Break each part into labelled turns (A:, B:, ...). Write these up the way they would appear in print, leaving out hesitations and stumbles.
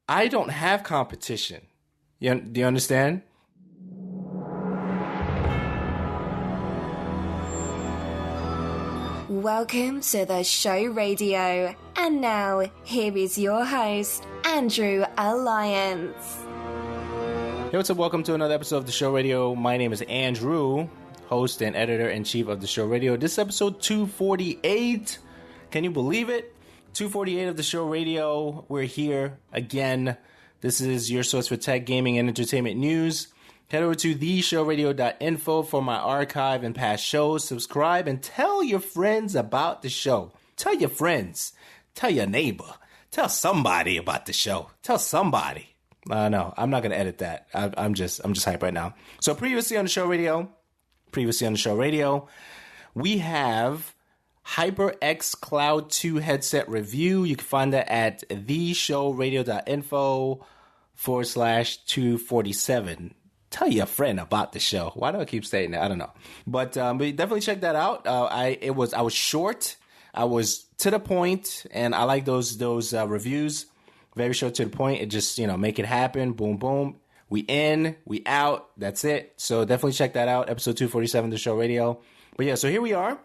A: I don't have competition. Do you understand?
B: Welcome to the show radio. And now, here is your host, Andrew Alliance.
A: Hey, what's up? Welcome to another episode of the show radio. My name is Andrew, host and editor-in-chief of the show radio. This is episode 248. Can you believe it? 248 of the show radio. We're here again. This is your source for tech, gaming, and entertainment news. Head over to theshowradio.info for my archive and past shows. Subscribe and tell your friends about the show. Tell your friends. Tell your neighbor. Tell somebody about the show. Tell somebody. No, I'm not going to edit that. I'm just hyped right now. So previously on the show radio, we have HyperX Cloud 2 headset review. You can find that at theshowradio.info/247. Tell your friend about the show. Why do I keep saying that? I don't know. But definitely check that out. I was short. I was to the point, and I like those reviews. Very short to the point. It just, make it happen. Boom, boom. We in, we out. That's it. So definitely check that out. Episode 247 of the show radio. But yeah, so here we are.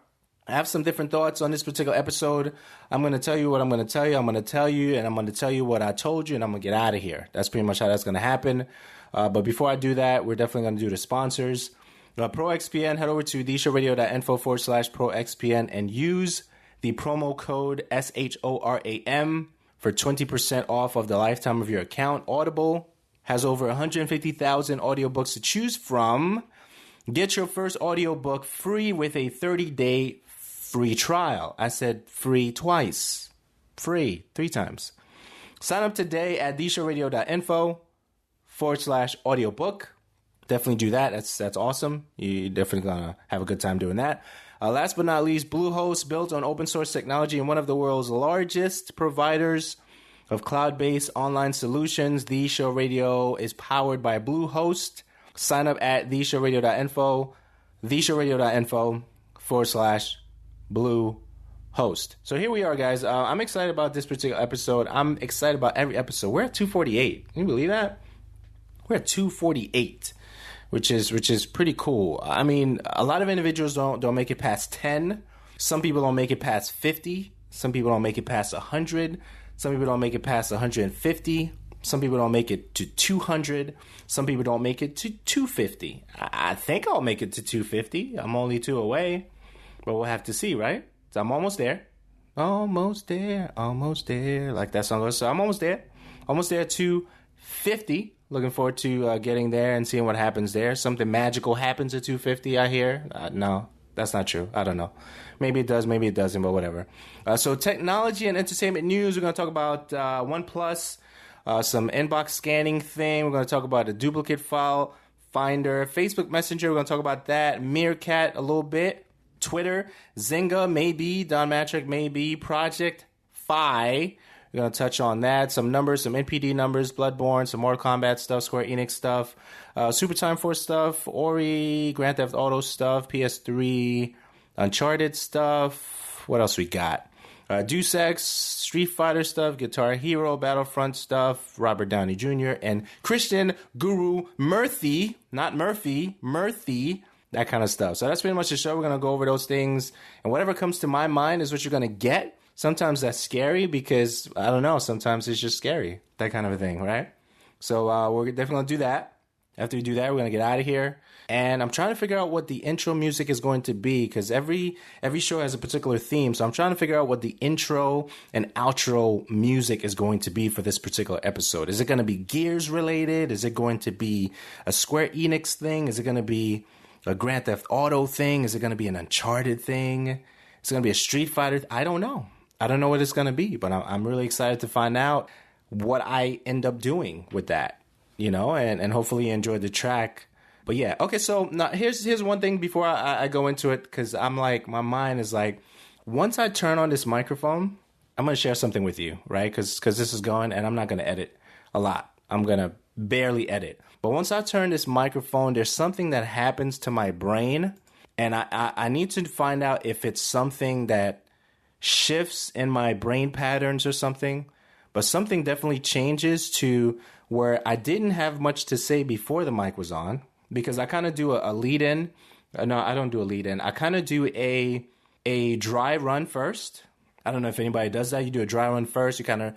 A: I have some different thoughts on this particular episode. I'm going to tell you what I'm going to tell you. I'm going to tell you, and I'm going to tell you what I told you, and I'm going to get out of here. That's pretty much how that's going to happen. But before I do that, we're definitely going to do the sponsors. ProXPN, head over to theshowradio.info/ProXPN and use the promo code SHORAM for 20% off of the lifetime of your account. Audible has over 150,000 audiobooks to choose from. Get your first audiobook free with a 30-day free trial. I said free twice. Free 3 times. Sign up today at theshowradio.info/audiobook. Definitely do that. That's awesome. You're definitely going to have a good time doing that. Last but not least, Bluehost, built on open source technology and one of the world's largest providers of cloud-based online solutions. The Show Radio is powered by Bluehost. Sign up at theshowradio.info/Bluehost. So here we are, guys. I'm excited about this particular episode. I'm excited about every episode. We're at 248. Can you believe that? We're at 248. Which is pretty cool. I mean, a lot of individuals don't make it past 10. Some people don't make it past 50. Some people don't make it past 100. Some people don't make it past 150. Some people don't make it to 200. Some people don't make it to 250. I think I'll make it to 250. I'm only 2 away. But we'll have to see, right? So I'm almost there. Almost there. Almost there. Like that song goes. So I'm almost there. Almost there to 50. Looking forward to getting there and seeing what happens there. Something magical happens at 250, I hear. No, that's not true. I don't know. Maybe it does, maybe it doesn't, but whatever. So technology and entertainment news. We're going to talk about OnePlus, some inbox scanning thing. We're going to talk about a duplicate file finder. Facebook Messenger, we're going to talk about that. Meerkat a little bit. Twitter, Zynga, maybe. Don Mattrick, maybe. Project Phi. We're going to touch on that. Some numbers, some NPD numbers, Bloodborne, some Mortal Kombat stuff, Square Enix stuff, Super Time Force stuff, Ori, Grand Theft Auto stuff, PS3, Uncharted stuff. What else we got? Deus Ex, Street Fighter stuff, Guitar Hero, Battlefront stuff, Robert Downey Jr., and Krishnan Guru-Murthy, not Murphy, Murthy, that kind of stuff. So that's pretty much the show. We're going to go over those things, and whatever comes to my mind is what you're going to get. Sometimes that's scary because, I don't know, sometimes it's just scary. That kind of a thing, right? So we're definitely going to do that. After we do that, we're going to get out of here. And I'm trying to figure out what the intro music is going to be because every show has a particular theme. So I'm trying to figure out what the intro and outro music is going to be for this particular episode. Is it going to be Gears related? Is it going to be a Square Enix thing? Is it going to be a Grand Theft Auto thing? Is it going to be an Uncharted thing? Is it going to be a Street Fighter? I don't know. I don't know what it's going to be, but I'm really excited to find out what I end up doing with that, and hopefully you enjoyed the track. But yeah, okay, so now here's one thing before I go into it, because I'm like, my mind is like, once I turn on this microphone, I'm going to share something with you, right? Because this is going, and I'm not going to edit a lot. I'm going to barely edit. But once I turn this microphone, there's something that happens to my brain, and I need to find out if it's something that shifts in my brain patterns or something. but something definitely changes to where I didn't have much to say before the mic was on, because I kind of do a lead in. No, I don't do a lead in. I kind of do a dry run first. I don't know if anybody does that. You do a dry run first. You kind of,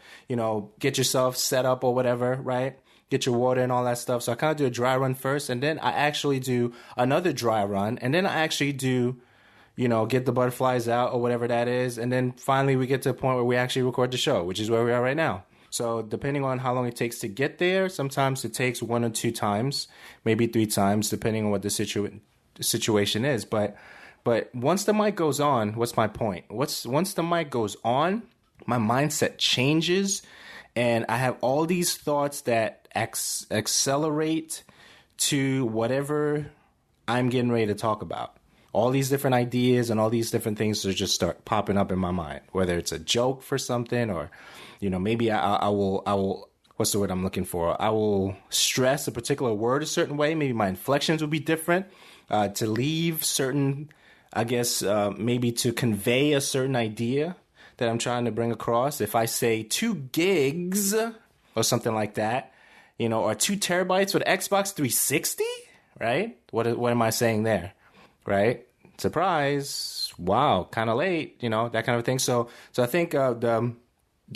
A: get yourself set up or whatever, right? Get your water and all that stuff. So I kind of do a dry run first, and then I actually do another dry run, and then I actually do, get the butterflies out or whatever that is, and then finally we get to the point where we actually record the show, which is where we are right now. So depending on how long it takes to get there, sometimes it takes 1 or 2 times, maybe 3 times, depending on what the situation is. But once the mic goes on, what's my point? Once the mic goes on, my mindset changes, and I have all these thoughts that accelerate to whatever I'm getting ready to talk about. All these different ideas and all these different things that just start popping up in my mind, whether it's a joke for something or, maybe I will, what's the word I'm looking for? I will stress a particular word a certain way. Maybe my inflections will be different, to leave certain, maybe to convey a certain idea that I'm trying to bring across. If I say 2 gigs or something like that, or 2 terabytes with Xbox 360, right? What am I saying there? Right? Surprise. Wow. Kind of late, that kind of thing. So I think, so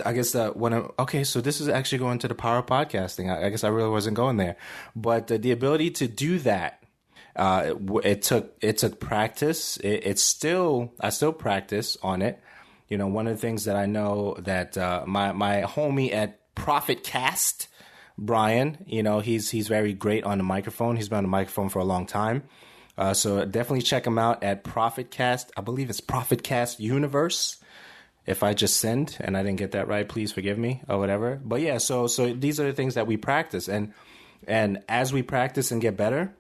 A: this is actually going to the power of podcasting. I guess I really wasn't going there, but the ability to do that, it took practice. I still practice on it. One of the things that I know that, my homie at Profit Cast, Brian, he's very great on the microphone. He's been on the microphone for a long time. So definitely check him out at ProfitCast. I believe it's ProfitCast Universe. If I just sinned and I didn't get that right, please forgive me or whatever. But yeah, so these are the things that we practice. And as we practice and get better,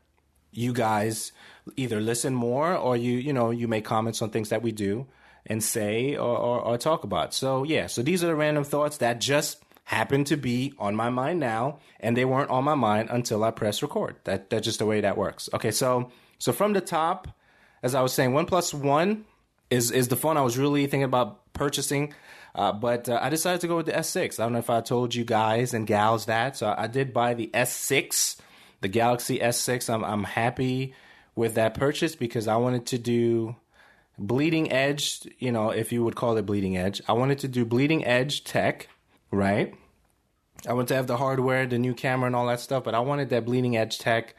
A: you guys either listen more or you make comments on things that we do and say or talk about. So yeah, so these are the random thoughts that just happen to be on my mind now, and they weren't on my mind until I press record. That's just the way that works. Okay, so from the top, as I was saying, OnePlus is the phone I was really thinking about purchasing, but I decided to go with the S6. I don't know if I told you guys and gals that. So I did buy the S6, the Galaxy S6. I'm happy with that purchase because I wanted to do bleeding edge, if you would call it bleeding edge. I wanted to do bleeding edge tech, right? I wanted to have the hardware, the new camera and all that stuff, but I wanted that bleeding edge tech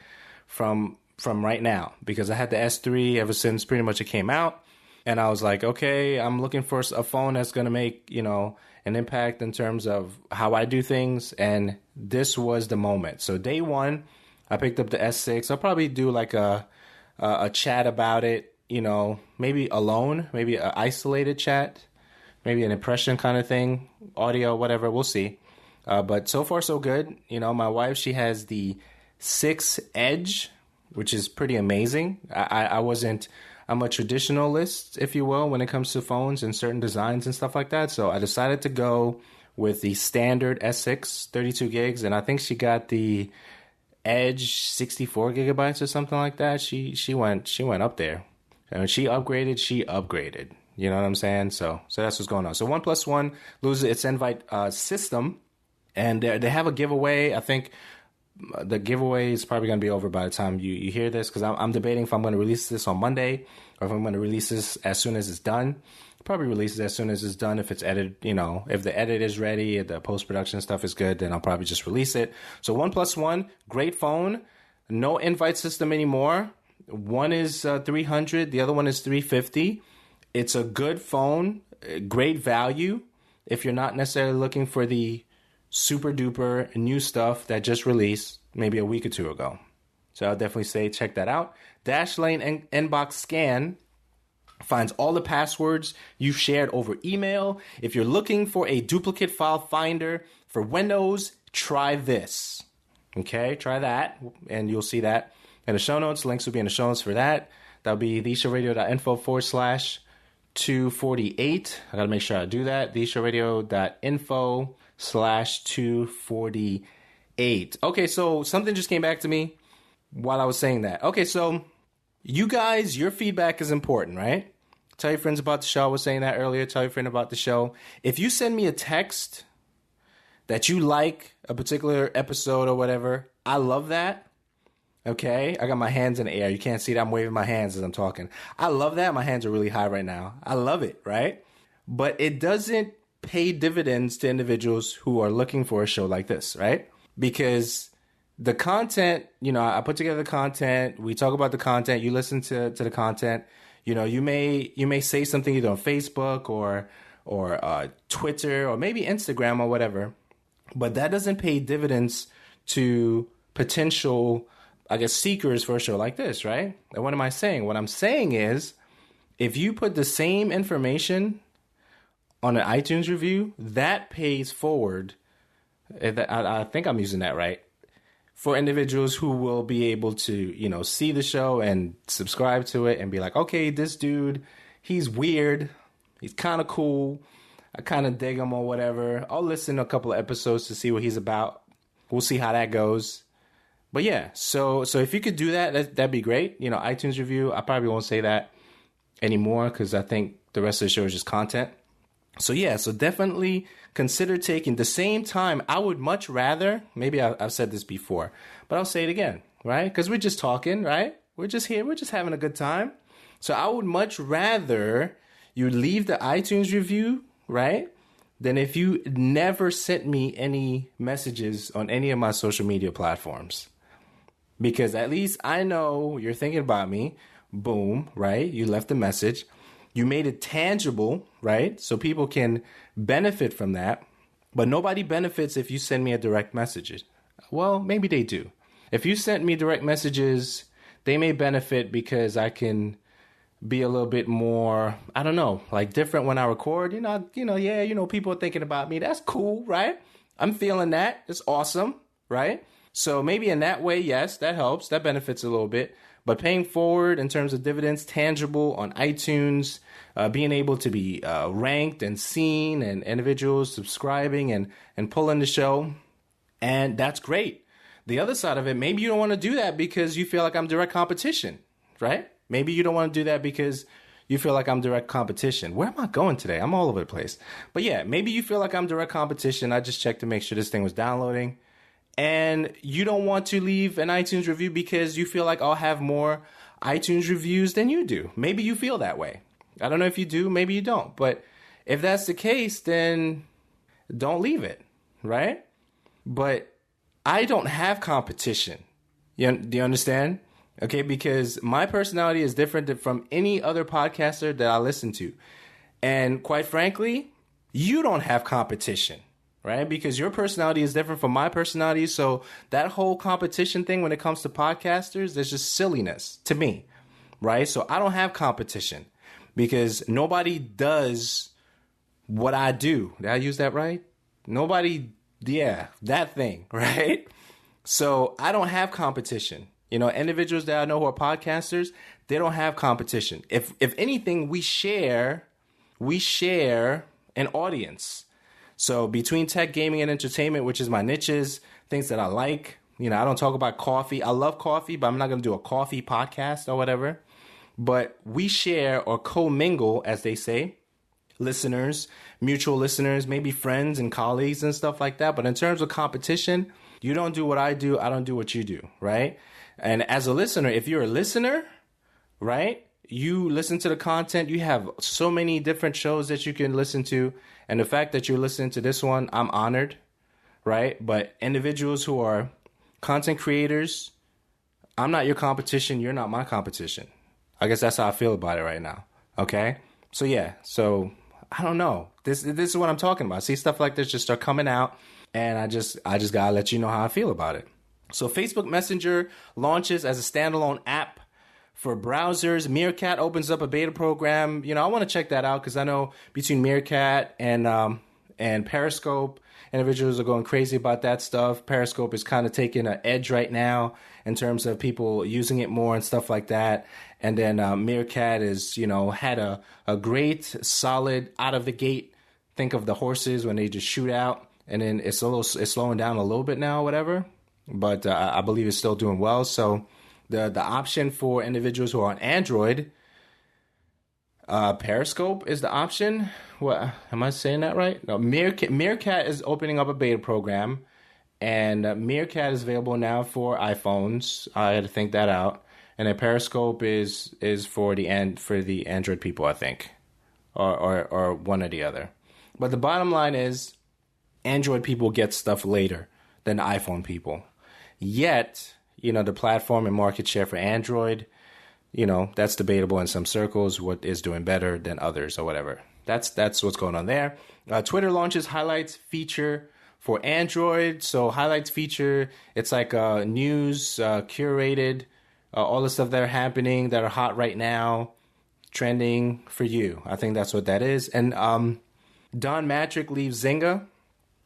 A: from right now because I had the S3 ever since pretty much it came out. And I was like, okay, I'm looking for a phone that's going to make, an impact in terms of how I do things. And this was the moment. So day one, I picked up the S6. I'll probably do like a chat about it, maybe alone, maybe an isolated chat, maybe an impression kind of thing, audio, whatever. We'll see. But so far, so good. My wife, she has the 6 Edge, which is pretty amazing. I'm a traditionalist, if you will, when it comes to phones and certain designs and stuff like that. So I decided to go with the standard S6, 32 gigs, and I think she got the Edge 64 gigabytes or something like that. She went up there. And when she upgraded. You know what I'm saying? So that's what's going on. So OnePlus One loses its invite system, and they have a giveaway. I think the giveaway is probably going to be over by the time you hear this, because I'm debating if I'm going to release this on Monday or if I'm going to release this as soon as it's done. I'll probably release it as soon as it's done. If it's edited, if the edit is ready, if the post-production stuff is good, then I'll probably just release it. So OnePlus One, great phone. No invite system anymore. One is 300, the other one is 350. It's a good phone, great value if you're not necessarily looking for the super duper new stuff that just released maybe a week or two ago. So I'll definitely say check that out. Dashlane Inbox Scan finds all the passwords you've shared over email. If you're looking for a duplicate file finder for Windows, try this. Okay, try that, and you'll see that in the show notes. Links will be in the show notes for that. That'll be theshowradio.info/248. I gotta make sure I do that. theshowradio.info/248. Okay, so something just came back to me while I was saying that. Okay, so you guys, your feedback is important, right? Tell your friends about the show. I was saying that earlier. Tell your friend about the show. If you send me a text that you like a particular episode or whatever. I love that. Okay, I got my hands in the air. You can't see that. I'm waving my hands as I'm talking. I love that. My hands are really high right now. I love it, right? But it doesn't pay dividends to individuals who are looking for a show like this, right? Because the content, I put together the content. We talk about the content. You listen to the content. You may say something either on Facebook or Twitter or maybe Instagram or whatever. But that doesn't pay dividends to potential, I guess, seekers for a show like this, right? And what am I saying? What I'm saying is, if you put the same information on an iTunes review, that pays forward. I think I'm using that right. For individuals who will be able to, see the show and subscribe to it and be like, okay, this dude, he's weird. He's kind of cool. I kind of dig him or whatever. I'll listen to a couple of episodes to see what he's about. We'll see how that goes. But yeah, so if you could do that'd be great. iTunes review, I probably won't say that anymore because I think the rest of the show is just content. So yeah, so definitely consider taking the same time. I would much rather, maybe I've said this before, but I'll say it again, right? Because we're just talking, right? We're just here. We're just having a good time. So I would much rather you leave the iTunes review, right? Than if you never sent me any messages on any of my social media platforms. Because at least I know you're thinking about me. Boom, right? You left a message. You made it tangible, right? So people can benefit from that. But nobody benefits if you send me a direct message. Well, maybe they do. If you sent me direct messages, they may benefit because I can be a little bit more, I don't know, like different when I record. People are thinking about me. That's cool, right? I'm feeling that. It's awesome, right? So maybe in that way, yes, that helps. That benefits a little bit. But paying forward in terms of dividends, tangible on iTunes, being able to be ranked and seen and individuals subscribing and pulling the show. And that's great. The other side of it, maybe you don't want to do that because you feel like I'm direct competition, right? Maybe you don't want to do that because you feel like I'm direct competition. Where am I going today? I'm all over the place. But yeah, maybe you feel like I'm direct competition. I just checked to make sure this thing was downloading. And you don't want to leave an iTunes review because you feel like I'll have more iTunes reviews than you do. Maybe you feel that way. I don't know if you do. Maybe you don't. But if that's the case, then don't leave it, right? But I don't have competition. Do you understand? Okay, because my personality is different from any other podcaster that I listen to. And quite frankly, you don't have competition. Right? Because your personality is different from my personality. So that whole competition thing when it comes to podcasters, there's just silliness to me. Right? So I don't have competition because nobody does what I do. Did I use that right? Nobody, that thing. Right? So I don't have competition. Individuals that I know who are podcasters, they don't have competition. If anything, we share an audience. So between tech, gaming, and entertainment, which is my niches, things that I like, I don't talk about coffee. I love coffee, but I'm not going to do a coffee podcast or whatever. But we share or commingle, as they say, listeners, mutual listeners, maybe friends and colleagues and stuff like that. But in terms of competition, you don't do what I do. I don't do what you do, right? And as a listener, if you're a listener, right, you listen to the content. You have so many different shows that you can listen to. And the fact that you're listening to this one, I'm honored, right? But individuals who are content creators, I'm not your competition. You're not my competition. I guess that's how I feel about it right now. Okay? So yeah, so I don't know. This is what I'm talking about. See, stuff like this just start coming out, and I just gotta let you know how I feel about it. So Facebook Messenger launches as a standalone app for browsers. Meerkat opens up a beta program. I want to check that out because I know between Meerkat and Periscope, individuals are going crazy about that stuff. Periscope is kind of taking an edge right now in terms of people using it more and stuff like that. And then Meerkat is, had a great, solid, out of the gate. Think of the horses when they just shoot out. And then it's slowing down a little bit now, whatever. But I believe it's still doing well. So the option for individuals who are on Android, Periscope is the option. What am I saying that right? No, Meerkat is opening up a beta program, and Meerkat is available now for iPhones. I had to think that out. And then Periscope is for the Android people, I think, or one or the other. But the bottom line is, Android people get stuff later than the iPhone people. Yet, the platform and market share for Android, that's debatable in some circles. What is doing better than others or whatever. That's what's going on there. Twitter launches highlights feature for Android. So highlights feature, it's like news, curated, all the stuff that are happening that are hot right now, trending for you. I think that's what that is. And Don Mattrick leaves Zynga.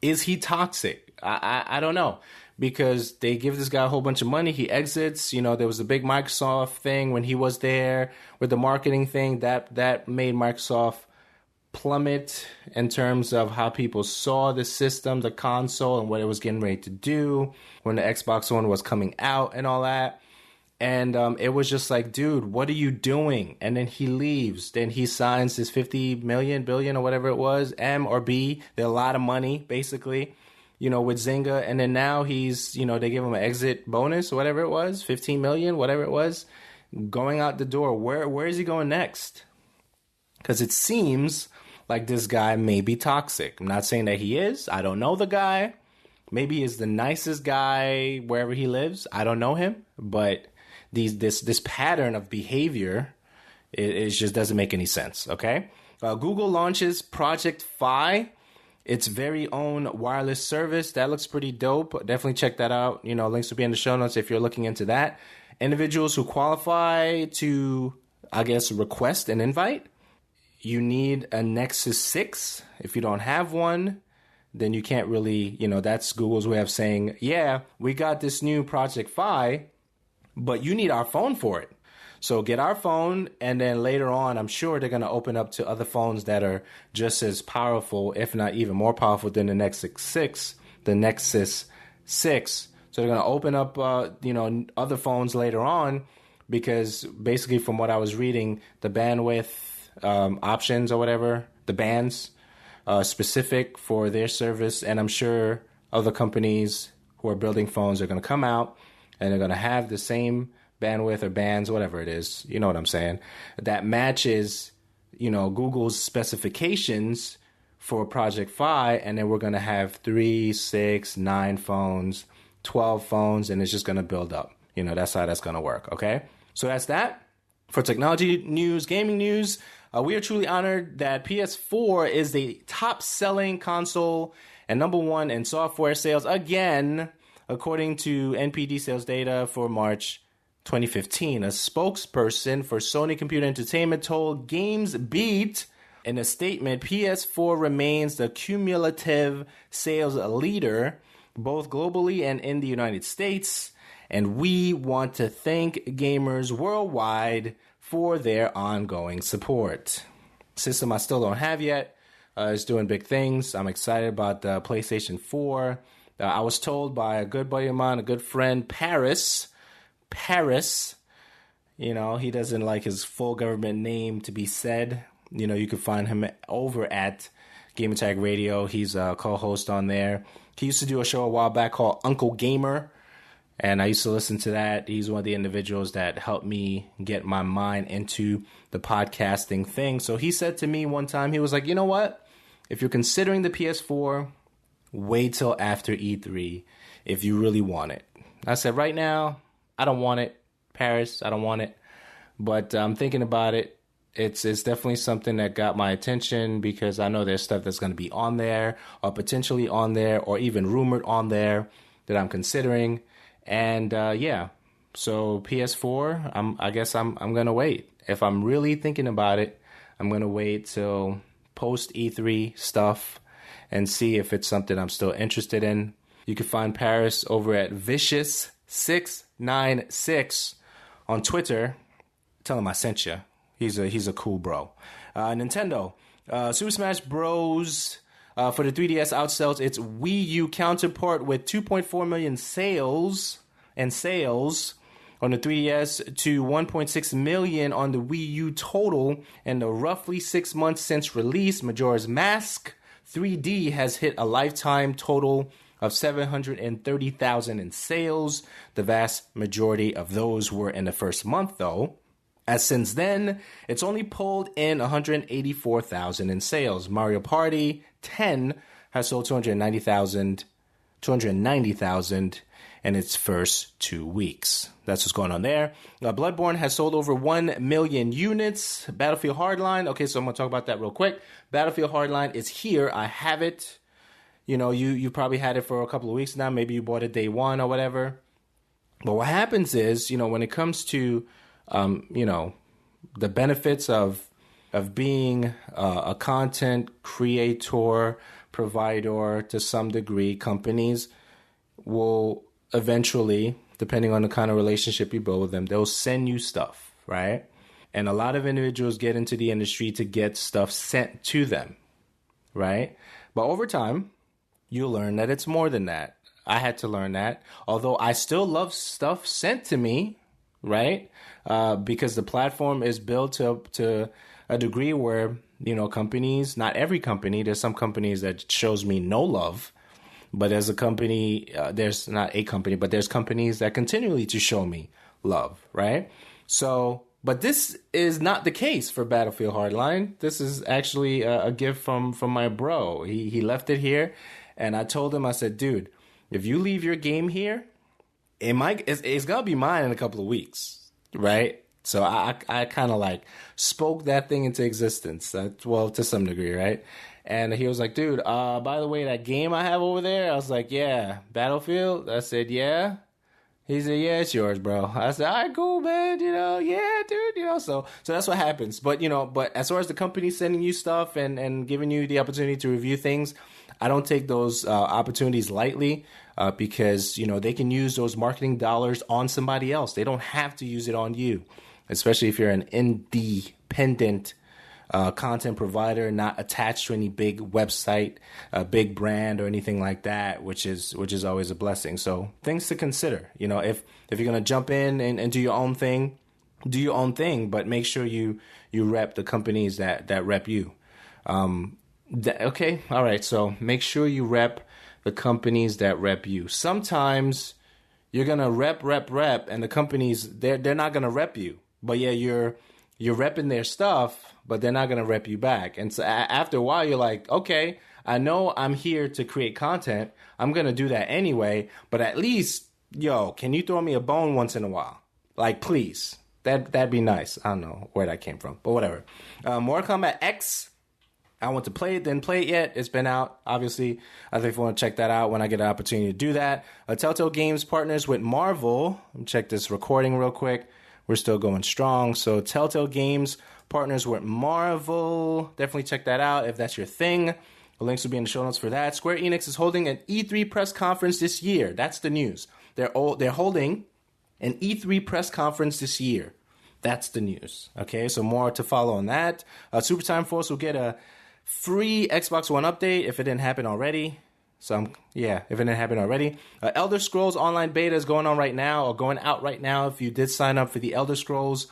A: Is he toxic? I don't know. Because they give this guy a whole bunch of money. He exits. There was a big Microsoft thing when he was there with the marketing thing. That made Microsoft plummet in terms of how people saw the system, the console, and what it was getting ready to do when the Xbox One was coming out and all that. And it was just like, dude, what are you doing? And then he leaves. Then he signs this 50 million, billion, or whatever it was, M or B. They're a lot of money, basically, with Zynga. And then now he's, they give him an exit bonus, or whatever it was, 15 million, whatever it was, going out the door. Where is he going next? Because it seems like this guy may be toxic. I'm not saying that he is. I don't know the guy. Maybe he's the nicest guy wherever he lives. I don't know him. But this pattern of behavior, it just doesn't make any sense, okay? Google launches Project Fi, its very own wireless service. That looks pretty dope. Definitely check that out. Links will be in the show notes if you're looking into that. Individuals who qualify to, I guess, request an invite, you need a Nexus 6. If you don't have one, then you can't really, that's Google's way of saying, yeah, we got this new Project Fi, but you need our phone for it. So get our phone, and then later on, I'm sure they're going to open up to other phones that are just as powerful, if not even more powerful than the Nexus 6, the Nexus 6. So they're going to open up, other phones later on, because basically from what I was reading, the bandwidth options or whatever, the bands specific for their service, and I'm sure other companies who are building phones are going to come out and they're going to have the same bandwidth or bands, whatever it is, you know what I'm saying, that matches, Google's specifications for Project Fi, and then we're going to have 3, 6, 9 phones, 12 phones, and it's just going to build up. That's how that's going to work, okay? So that's that. For technology news, gaming news, we are truly honored that PS4 is the top-selling console and number one in software sales again, according to NPD sales data for March 2015. A spokesperson for Sony Computer Entertainment told GamesBeat in a statement, PS4 remains the cumulative sales leader both globally and in the United States, and we want to thank gamers worldwide for their ongoing support. System I still don't have yet. It's doing big things. I'm excited about the PlayStation 4. I was told by a good buddy of mine, a good friend, Paris, he doesn't like his full government name to be said. You can find him over at Game Attack Radio. He's a co-host on there. He used to do a show a while back called Uncle Gamer, and I used to listen to that. He's one of the individuals that helped me get my mind into the podcasting thing. So he said to me one time, he was like, you know what? If you're considering the PS4, wait till after E3 if you really want it. I said, right now, I don't want it. Paris, I don't want it. But I'm thinking about it. It's definitely something that got my attention because I know there's stuff that's going to be on there or potentially on there or even rumored on there that I'm considering. And so PS4, I guess I'm going to wait. If I'm really thinking about it, I'm going to wait till post E3 stuff and see if it's something I'm still interested in. You can find Paris over at Vicious696 on Twitter. Tell him I sent you. He's a cool bro. Nintendo. Super Smash Bros. For the 3DS outsells its Wii U counterpart with 2.4 million sales on the 3DS to 1.6 million on the Wii U total. In the roughly 6 months since release, Majora's Mask 3D has hit a lifetime total of 730,000 in sales. The vast majority of those were in the first month, though, as since then, it's only pulled in 184,000 in sales. Mario Party 10 has sold 290,000 in its first 2 weeks. That's what's going on there. Bloodborne has sold over 1 million units. Battlefield Hardline. Okay, so I'm going to talk about that real quick. Battlefield Hardline is here. I have it. You know, you probably had it for a couple of weeks now. Maybe you bought it day one or whatever. But what happens is, you know, when it comes to, you know, the benefits of being a content creator, provider to some degree, companies will eventually, depending on the kind of relationship you build with them, they'll send you stuff, right? And a lot of individuals get into the industry to get stuff sent to them, right? But over time, you learn that it's more than that. I had to learn that. Although I still love stuff sent to me, right? Because the platform is built to a degree where, you know, companies, not every company, there's some companies that shows me no love. But as a company, there's not a company, but there's companies that continually to show me love, right? So, but this is not the case for Battlefield Hardline. This is actually a gift from my bro. He left it here, and I told him, I said, dude, if you leave your game here, it's gonna be mine in a couple of weeks, right? So I kind of like spoke that thing into existence, well, to some degree, right? And he was like, dude, by the way, that game I have over there, I was like, yeah, Battlefield? I said, yeah. He said, yeah, it's yours, bro. I said, all right, cool, man, you know, yeah, dude, you know, so that's what happens. But, you know, but as far as the company sending you stuff and giving you the opportunity to review things, I don't take those opportunities lightly because, you know, they can use those marketing dollars on somebody else. They don't have to use it on you, especially if you're an independent content provider, not attached to any big website, big brand or anything like that, which is always a blessing. So things to consider, you know, if you're going to jump in and do your own thing, do your own thing, but make sure you rep the companies that rep you. Okay. All right. So make sure you rep the companies that rep you. Sometimes you're going to rep, and the companies, they're not going to rep you, but yeah, you're repping their stuff, but they're not going to rep you back. And so after a while, you're like, okay, I know I'm here to create content. I'm going to do that anyway. But at least, yo, can you throw me a bone once in a while? Like, please. That'd be nice. I don't know where that came from, but whatever. Mortal Kombat X. I want to play it, didn't play it yet. It's been out, obviously. I think if you want to check that out when I get an opportunity to do that. Telltale Games partners with Marvel. Let me check this recording real quick. We're still going strong. So Telltale Games partners with Marvel. Definitely check that out if that's your thing. The links will be in the show notes for that. Square Enix is holding an E3 press conference this year. That's the news. They're holding an E3 press conference this year. That's the news. Okay, so more to follow on that. Super Time Force will get a free Xbox One update if it didn't happen already. If it didn't happen already. Elder Scrolls Online Beta is going on right now, or going out right now. If you did sign up for the Elder Scrolls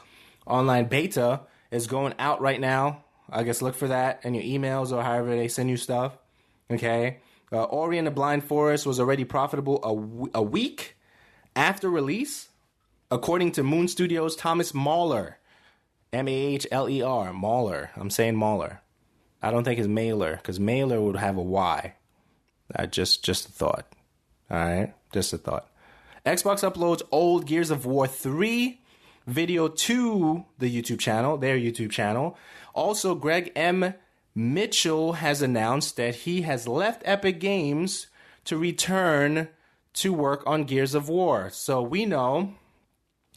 A: Online Beta, is going out right now. I guess look for that in your emails or however they send you stuff. Okay. Ori and the Blind Forest was already profitable a week after release, according to Moon Studios' Thomas Mahler. Mahler. Mahler. I'm saying Mahler. I don't think it's Mailer, because Mailer would have a Y. Just a thought. All right? Just a thought. Xbox uploads old Gears of War 3 video to the YouTube channel, their YouTube channel. Also, Greg M. Mitchell has announced that he has left Epic Games to return to work on Gears of War. So we know,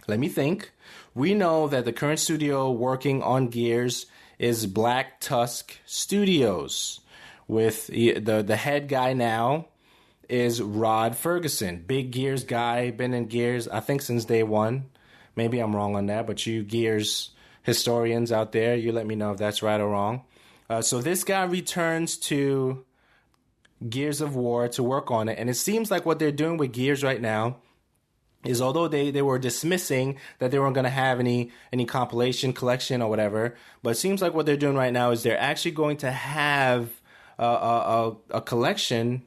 A: let me think, we know that the current studio working on Gears is Black Tusk Studios, with the head guy now is Rod Ferguson, big Gears guy, been in Gears, I think, since day one. Maybe I'm wrong on that, but you Gears historians out there, you let me know if that's right or wrong. So this guy returns to Gears of War to work on it, and it seems like what they're doing with Gears right now is although they were dismissing that they weren't going to have any compilation, collection, or whatever, but it seems like what they're doing right now is they're actually going to have a collection,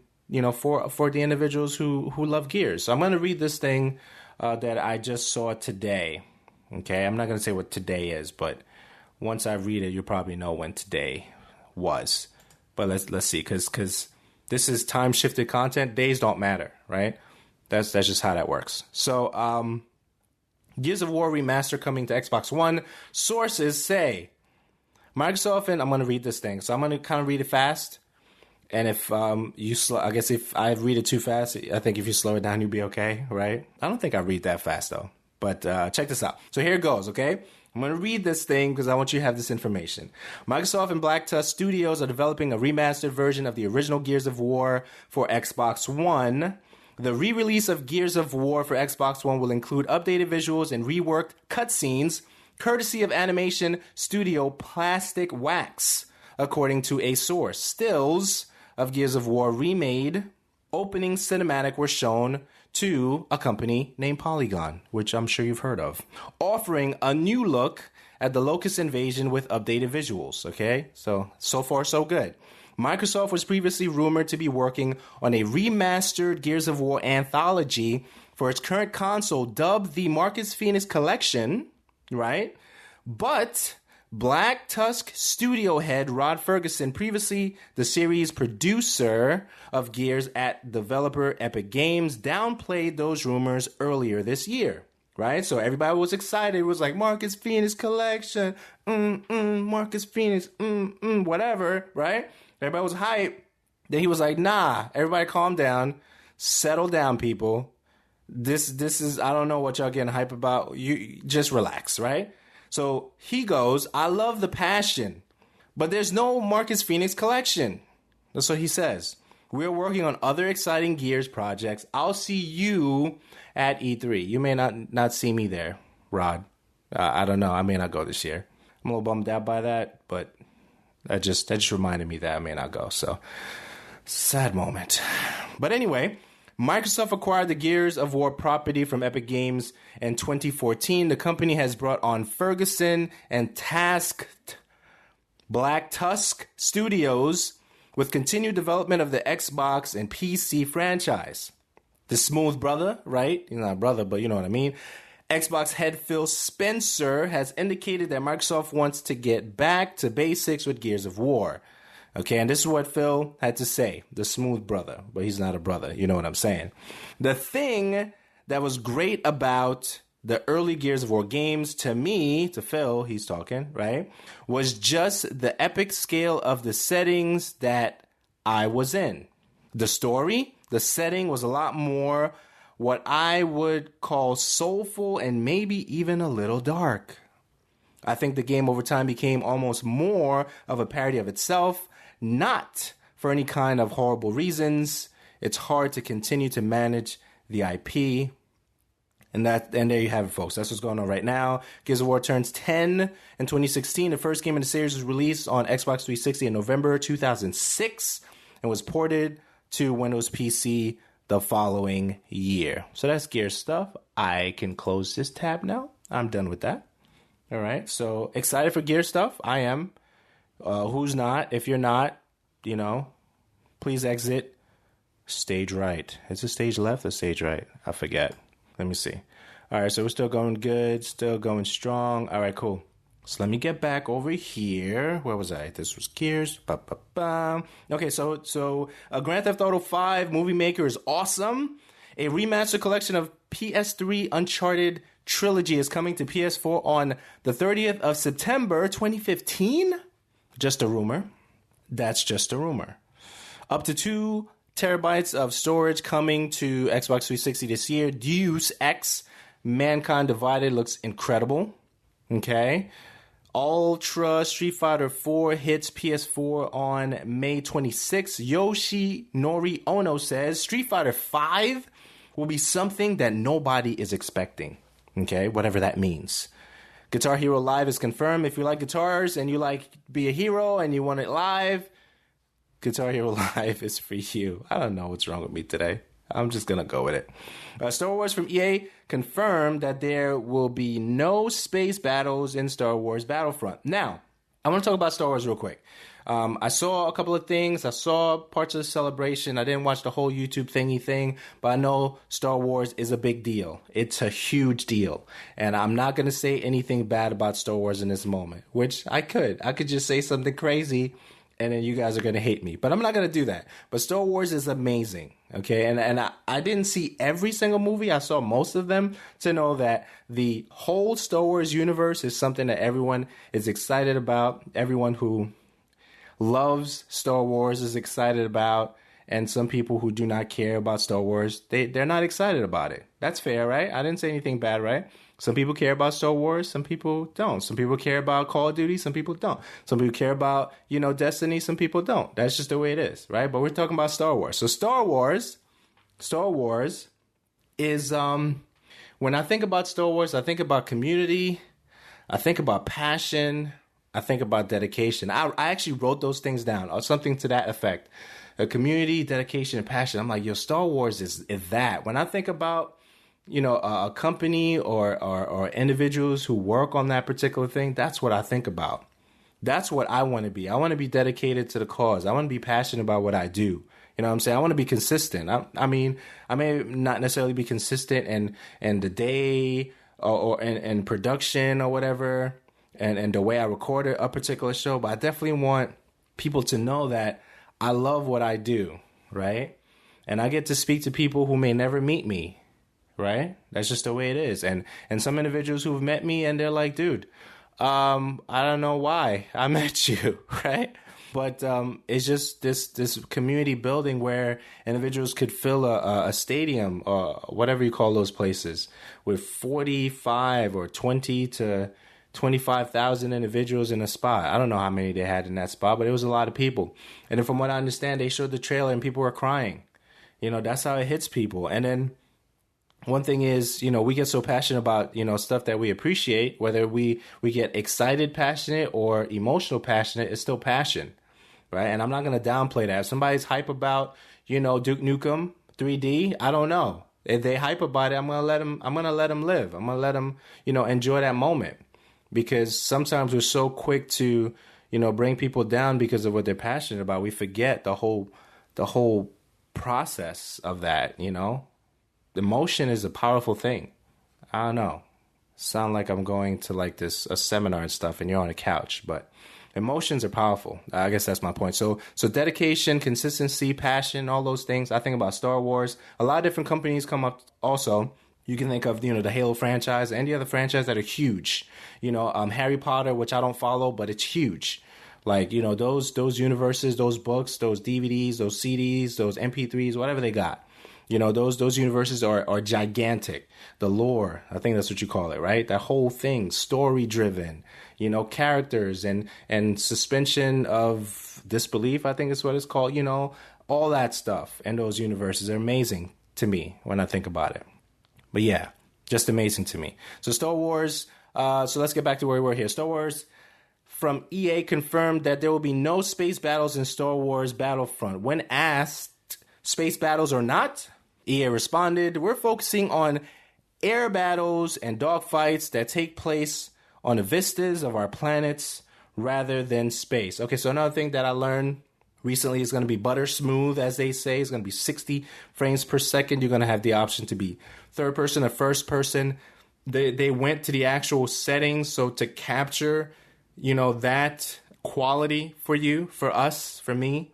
A: for the individuals who love Gears. So I'm going to read this thing that I just saw today. Okay, I'm not going to say what today is, but once I read it, you'll probably know when today was. But let's see, because this is time-shifted content. Days don't matter, right? That's just how that works. So, Gears of War Remaster coming to Xbox One. Sources say Microsoft, and I'm going to read this thing. So I'm going to kind of read it fast. And if I guess if I read it too fast, I think if you slow it down, you'll be okay, right? I don't think I read that fast, though. But check this out. So here it goes, okay? I'm going to read this thing because I want you to have this information. Microsoft and Black Tusk Studios are developing a remastered version of the original Gears of War for Xbox One. The re-release of Gears of War for Xbox One will include updated visuals and reworked cutscenes, courtesy of animation studio Plastic Wax, according to a source. Stills of Gears of War remade opening cinematic were shown to a company named Polygon, which I'm sure you've heard of, offering a new look at the Locust invasion with updated visuals, okay? So far, so good. Microsoft was previously rumored to be working on a remastered Gears of War anthology for its current console, dubbed the Marcus Phoenix Collection, right? But Black Tusk studio head Rod Ferguson, previously the series producer of Gears at developer Epic Games, downplayed those rumors earlier this year, right? So everybody was excited. It was like, Marcus Phoenix Collection, Marcus Phoenix, whatever, right? Everybody was hyped. Then he was like, nah, everybody calm down. Settle down, people. This is, I don't know what y'all getting hype about. You just relax, right? So he goes, I love the passion, but there's no Marcus Phoenix Collection. That's what he says. We're working on other exciting Gears projects. I'll see you at E3. You may not see me there, Rod. I don't know. I may not go this year. I'm a little bummed out by that, but that just reminded me that I may not go. So, sad moment. But anyway, Microsoft acquired the Gears of War property from Epic Games in 2014. The company has brought on Ferguson and tasked Black Tusk Studios with continued development of the Xbox and PC franchise. The smooth brother, right? He's not a brother, but you know what I mean. Xbox head Phil Spencer has indicated that Microsoft wants to get back to basics with Gears of War. Okay, and this is what Phil had to say, the smooth brother, but he's not a brother, you know what I'm saying. The thing that was great about the early Gears of War games, to me, to Phil, he's talking, right, was just the epic scale of the settings that I was in. The story, the setting was a lot more what I would call soulful and maybe even a little dark. I think the game over time became almost more of a parody of itself, not for any kind of horrible reasons. It's hard to continue to manage the IP. And there you have it, folks. That's what's going on right now. Gears of War turns 10 in 2016. The first game in the series was released on Xbox 360 in November 2006 and was ported to Windows PC the following year. So that's Gears stuff. I can close this tab now. I'm done with that. All right. So excited for Gears stuff. I am. Who's not? If you're not, please exit stage right. Is it stage left or stage right? I forget. Let me see. All right, so we're still going good, still going strong. All right, cool. So let me get back over here. Where was I? This was Gears. Okay, so Grand Theft Auto 5 Movie Maker is awesome. A remastered collection of PS3 Uncharted Trilogy is coming to PS4 on the 30th of September 2015. Just a rumor. That's just a rumor. Up to 2 terabytes of storage coming to Xbox 360 this year. Deus Ex Mankind Divided looks incredible. Okay. Ultra Street Fighter 4 hits PS4 on May 26th. Yoshinori Ono says Street Fighter 5 will be something that nobody is expecting. Okay, whatever that means. Guitar Hero Live is confirmed. If you like guitars and you like Be a Hero and you want it live, Guitar Hero Live is for you. I don't know what's wrong with me today. I'm just going to go with it. Star Wars from EA confirmed that there will be no space battles in Star Wars Battlefront. Now, I want to talk about Star Wars real quick. I saw a couple of things. I saw parts of the celebration. I didn't watch the whole YouTube thingy thing, but I know Star Wars is a big deal. It's a huge deal. And I'm not going to say anything bad about Star Wars in this moment, which I could. I could just say something crazy, and then you guys are going to hate me. But I'm not going to do that. But Star Wars is amazing, okay? And I didn't see every single movie. I saw most of them to know that the whole Star Wars universe is something that everyone is excited about. Everyone who loves Star Wars is excited about. And some people who do not care about Star Wars, they're not excited about it. That's fair, right? I didn't say anything bad, right? Some people care about Star Wars, some people don't. Some people care about Call of Duty, some people don't. Some people care about, Destiny, some people don't. That's just the way it is, right? But we're talking about Star Wars. So Star Wars is, when I think about Star Wars, I think about community, I think about passion, I think about dedication. I actually wrote those things down, or something to that effect. A community, dedication, and passion. I'm like, Star Wars is that. When I think about, a company or individuals who work on that particular thing, that's what I think about. That's what I want to be. I want to be dedicated to the cause. I want to be passionate about what I do. You know what I'm saying? I want to be consistent. I mean, I may not necessarily be consistent in the day or in production or whatever, and the way I record a particular show, but I definitely want people to know that I love what I do, right? And I get to speak to people who may never meet me, right? That's just the way it is. And some individuals who've met me and they're like, dude, I don't know why I met you, right? But it's just this community building where individuals could fill a stadium or whatever you call those places with 45 or 20 to 25,000 individuals in a spot. I don't know how many they had in that spot, but it was a lot of people. And then from what I understand, they showed the trailer and people were crying. That's how it hits people. And then one thing is, we get so passionate about, stuff that we appreciate, whether we get excited, passionate, or emotional passionate, it's still passion, right? And I'm not going to downplay that. If somebody's hype about, Duke Nukem 3D, I don't know. If they hype about it, I'm going to let them live. I'm going to let them, enjoy that moment. Because sometimes we're so quick to, bring people down because of what they're passionate about. We forget the whole process of that, Emotion is a powerful thing. I don't know. Sound like I'm going to a seminar and stuff and you're on a couch, but emotions are powerful. I guess that's my point. So dedication, consistency, passion, all those things. I think about Star Wars. A lot of different companies come up also. You can think of, the Halo franchise, any other franchise that are huge. Harry Potter, which I don't follow, but it's huge. Those universes, those books, those DVDs, those CDs, those MP3s, whatever they got. Those universes are gigantic. The lore, I think that's what you call it, right? That whole thing, story-driven, characters and suspension of disbelief, I think is what it's called. All that stuff and those universes are amazing to me when I think about it. But yeah, just amazing to me. So Star Wars, so let's get back to where we were here. Star Wars from EA confirmed that there will be no space battles in Star Wars Battlefront. When asked, space battles or not, EA responded, we're focusing on air battles and dogfights that take place on the vistas of our planets rather than space. Okay, so another thing that I learned recently is going to be butter smooth, as they say. It's going to be 60 frames per second. You're going to have the option to be third person or first person. They went to the actual settings, so to capture, that quality for you, for us, for me,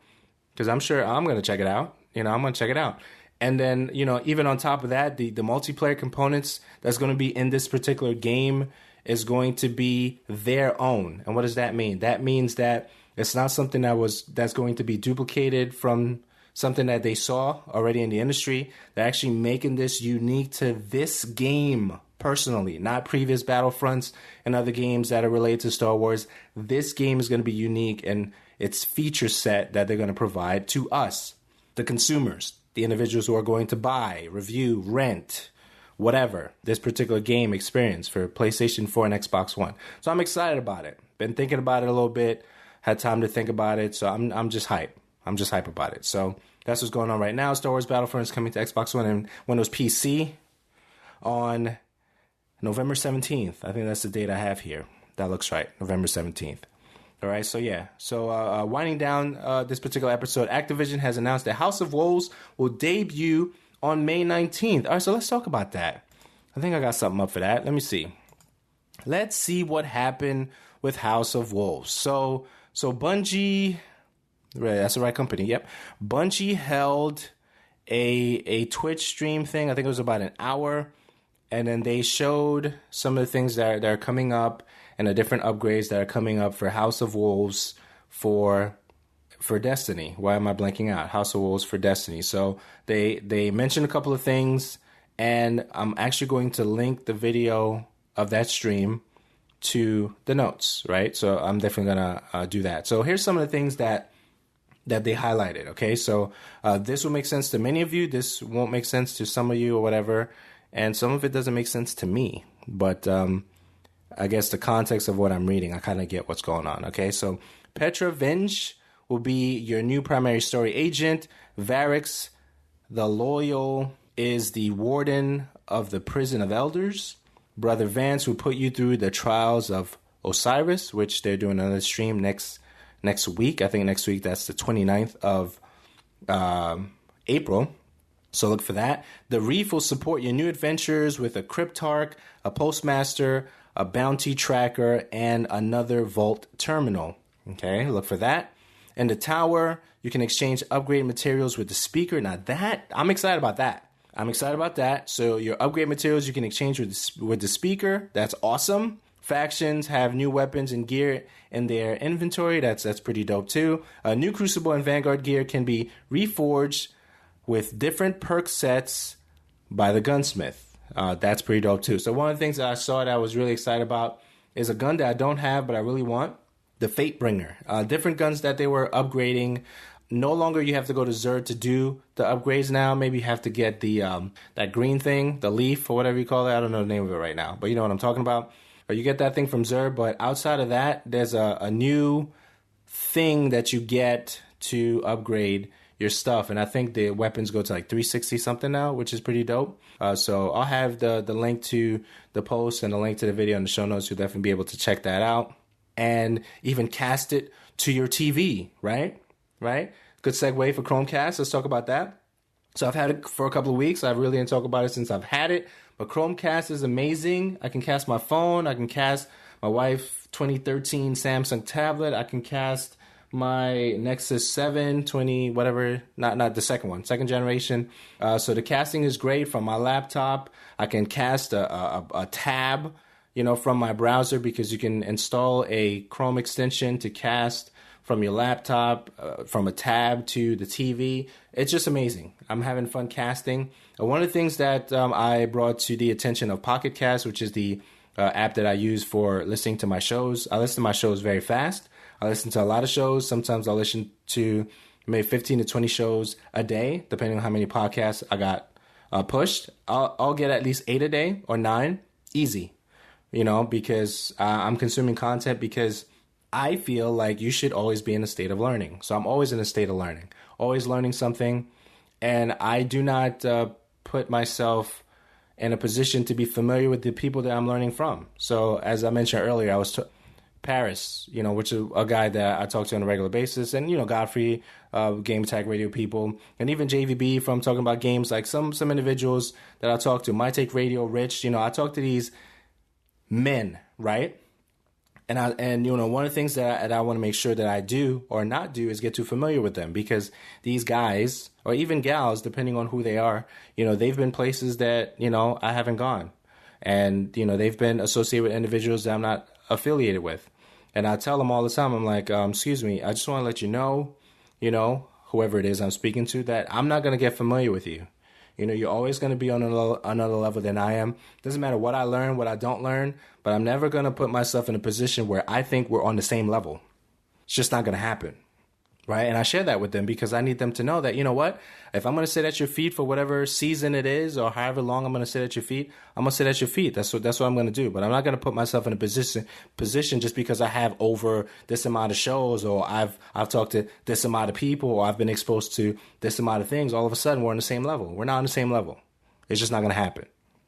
A: because I'm sure I'm going to check it out. I'm going to check it out. And then, even on top of that, the multiplayer components that's going to be in this particular game is going to be their own. And what does that mean? That means that it's not something that's going to be duplicated from something that they saw already in the industry. They're actually making this unique to this game personally, not previous Battlefronts and other games that are related to Star Wars. This game is going to be unique in its feature set that they're going to provide to us, the consumers, the individuals who are going to buy, review, rent, whatever, this particular game experience for PlayStation 4 and Xbox One. So I'm excited about it. Been thinking about it a little bit, had time to think about it, so I'm just hype. I'm just hype about it. So That's what's going on right now. Star Wars Battlefront is coming to Xbox One and Windows PC on November 17th. I think that's the date I have here. That looks right. November 17th. All right, so yeah. So winding down this particular episode, Activision has announced that House of Wolves will debut on May 19th. All right, so let's talk about that. I think I got something up for that. Let me see. Let's see what happened with House of Wolves. So Bungie, right, that's the right company, yep. Bungie held a Twitch stream thing. I think it was about an hour. And then they showed some of the things that are coming up and the different upgrades that are coming up for House of Wolves for Destiny. Why am I blanking out? House of Wolves for Destiny. So they mentioned a couple of things, and I'm actually going to link the video of that stream to the notes, right? So I'm definitely going to do that. So here's some of the things that they highlighted, okay? So this will make sense to many of you. This won't make sense to some of you or whatever. And some of it doesn't make sense to me, but I guess the context of what I'm reading, I kind of get what's going on, okay? So Petra Venj will be your new primary story agent. Varix, the Loyal, is the warden of the Prison of Elders. Brother Vance will put you through the trials of Osiris, which they're doing another stream next week. I think next week, that's the 29th of April. So look for that. The Reef will support your new adventures with a Cryptarch, a Postmaster, a Bounty Tracker, and another Vault Terminal. Okay, look for that. And the Tower, you can exchange upgrade materials with the Speaker. Now that, I'm excited about that. So your upgrade materials you can exchange with the Speaker. That's awesome. Factions have new weapons and gear in their inventory. That's pretty dope too. New Crucible and Vanguard gear can be reforged with different perk sets by the gunsmith. That's pretty dope too. So one of the things that I saw that I was really excited about is a gun that I don't have but I really want, the Fatebringer. Different guns that they were upgrading. No longer you have to go to Zerd to do the upgrades now. Maybe you have to get the that green thing, the leaf or whatever you call it. I don't know the name of it right now, but you know what I'm talking about. Or you get that thing from Zerd, but outside of that, there's a new thing that you get to upgrade your stuff, and I think the weapons go to like 360 something now, which is pretty dope. So I'll have the link to the post and the link to the video in the show notes. You'll definitely be able to check that out and even cast it to your TV, right? Good segue for Chromecast. Let's talk about that. So I've had it for a couple of weeks. I really didn't talk about it since I've had it, but Chromecast is amazing. I can cast my phone. I can cast my wife's 2013 Samsung tablet. I can cast my Nexus 7, 20, whatever, not the second one, second generation. So the casting is great from my laptop. I can cast a tab, from my browser because you can install a Chrome extension to cast from your laptop, from a tab to the TV. It's just amazing. I'm having fun casting. One of the things that I brought to the attention of Pocket Cast, which is the app that I use for listening to my shows. I listen to my shows very fast. I listen to a lot of shows. Sometimes I'll listen to maybe 15 to 20 shows a day, depending on how many podcasts I got pushed. I'll get at least 8 a day or 9, easy, because I'm consuming content because I feel like you should always be in a state of learning. So I'm always in a state of learning, always learning something. And I do not put myself in a position to be familiar with the people that I'm learning from. So as I mentioned earlier, I was Paris, which is a guy that I talk to on a regular basis, and Godfrey, Game Attack Radio people, and even JVB from talking about games. Like some individuals that I talk to, My Take Radio, Rich. I talk to these men, right? And one of the things that I want to make sure that I do or not do is get too familiar with them, because these guys or even gals, depending on who they are, they've been places that I haven't gone, and they've been associated with individuals that I'm not affiliated with. And I tell them all the time, I'm like, excuse me, I just want to let you know, whoever it is I'm speaking to, that I'm not going to get familiar with you. You're always going to be on another level than I am. Doesn't matter what I learn, what I don't learn, but I'm never going to put myself in a position where I think we're on the same level. It's just not going to happen. right? And I share that with them because I need them to know that, you know what? If I'm going to sit at your feet for whatever season it is or however long I'm going to sit at your feet, I'm going to sit at your feet. That's what I'm going to do. But I'm not going to put myself in a position just because I have over this amount of shows or I've talked to this amount of people or I've been exposed to this amount of things. All of a sudden, we're on the same level. We're not on the same level. It's just not going to happen,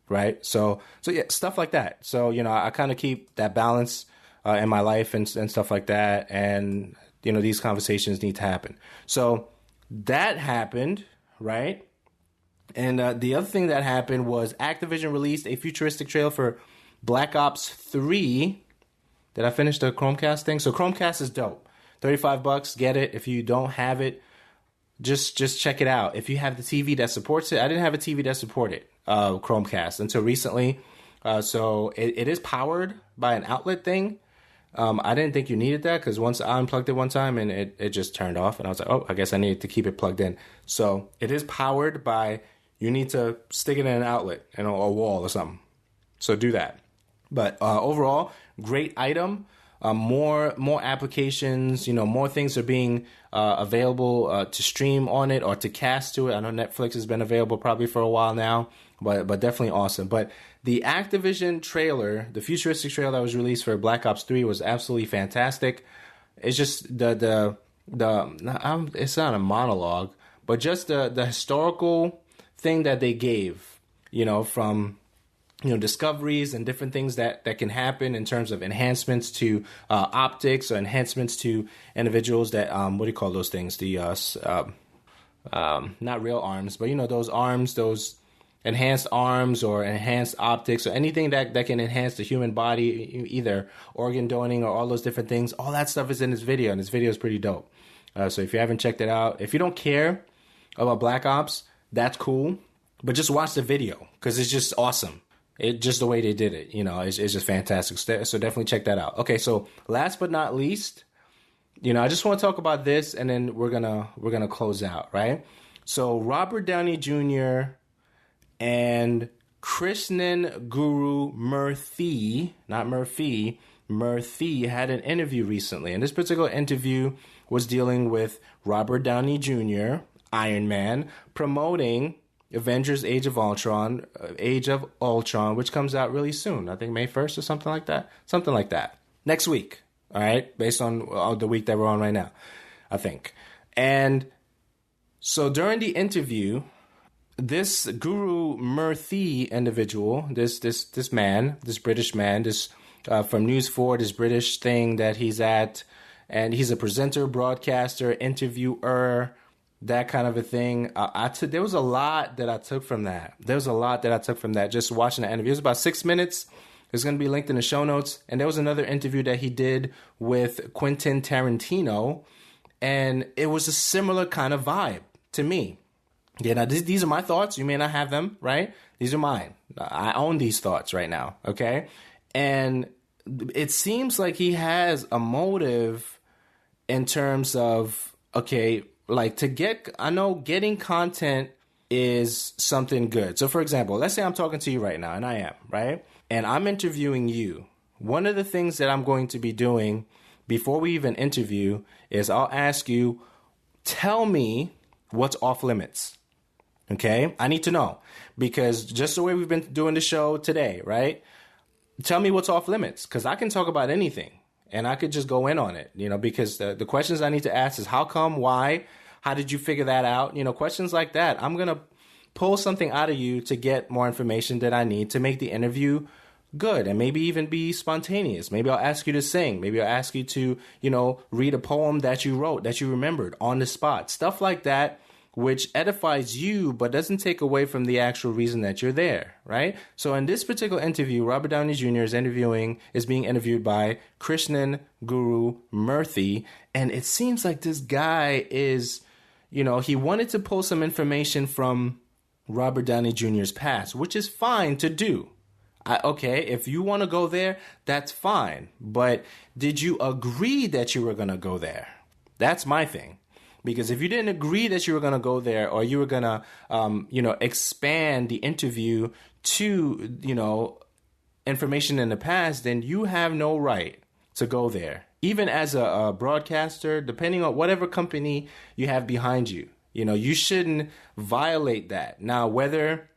A: right? So yeah, stuff like that. So, you know, I kind of keep that balance in my life and stuff like that. And, you know, these conversations need to happen. So that happened, right? And the other thing that happened was Activision released a futuristic trailer for Black Ops 3. Did I finish the Chromecast thing? So Chromecast is dope. $35, get it. If you don't have it, just check it out. If you have the TV that supports it, I didn't have a TV that supported Chromecast until recently. So it is powered by an outlet thing. I didn't think you needed that because once I unplugged it one time and it just turned off and I was like, oh, I guess I need to keep it plugged in. So it is powered by, you need to stick it in an outlet, you know, a wall or something. So do that. But overall, great item. More applications, you know, more things are being available to stream on it or to cast to it. I know Netflix has been available probably for a while now, but definitely awesome. But the Activision trailer, the futuristic trailer that was released for Black Ops 3 was absolutely fantastic. It's just it's not a monologue, but just the historical thing that they gave, you know, from, you know, discoveries and different things that can happen in terms of enhancements to optics or enhancements to individuals that, what do you call those things? The, not real arms, but, you know, those arms, those enhanced arms or enhanced optics or anything that can enhance the human body, either organ donating or all those different things. All that stuff is in this video, and this video is pretty dope. So if you haven't checked it out, if you don't care about Black Ops, that's cool. But just watch the video because it's just awesome. It just the way they did it, you know, it's just fantastic. So definitely check that out. Okay, so last but not least, you know, I just want to talk about this, and then we're gonna close out, right? So Robert Downey Jr. and Krishnan Guru-Murthy, not Murphy, Murthy had an interview recently, and this particular interview was dealing with Robert Downey Jr., Iron Man, promoting Avengers Age of Ultron, which comes out really soon. I think May 1st or something like that. Something like that. Next week, all right? Based on the week that we're on right now, I think. And so during the interview, this Guru-Murthy individual, this man, this British man, this from News 4, this British thing that he's at, and he's a presenter, broadcaster, interviewer, that kind of a thing. There was a lot that I took from that. Just watching the interview. It was about 6 minutes. It's going to be linked in the show notes. And there was another interview that he did with Quentin Tarantino, and it was a similar kind of vibe to me. Yeah, now these are my thoughts. You may not have them, right? These are mine. I own these thoughts right now, okay? And it seems like he has a motive in terms of, okay, like I know getting content is something good. So for example, let's say I'm talking to you right now, and I am, right? And I'm interviewing you. One of the things that I'm going to be doing before we even interview is I'll ask you, tell me what's off limits. Okay? I need to know, because just the way we've been doing the show today, right? Tell me what's off limits, because I can talk about anything. And I could just go in on it, you know, because the questions I need to ask is how come, why, how did you figure that out? You know, questions like that. I'm going to pull something out of you to get more information that I need to make the interview good and maybe even be spontaneous. Maybe I'll ask you to sing. Maybe I'll ask you to, you know, read a poem that you wrote, that you remembered on the spot. Stuff like that, which edifies you, but doesn't take away from the actual reason that you're there, right? So in this particular interview, Robert Downey Jr. is being interviewed by Krishnan Guru-Murthy, and it seems like this guy is, you know, he wanted to pull some information from Robert Downey Jr.'s past, which is fine to do. Okay, if you want to go there, that's fine. But did you agree that you were going to go there? That's my thing. Because if you didn't agree that you were going to go there, or you were going to, expand the interview to, information in the past, then you have no right to go there. even as a broadcaster, depending on whatever company you have behind you, you shouldn't violate that. Now, whether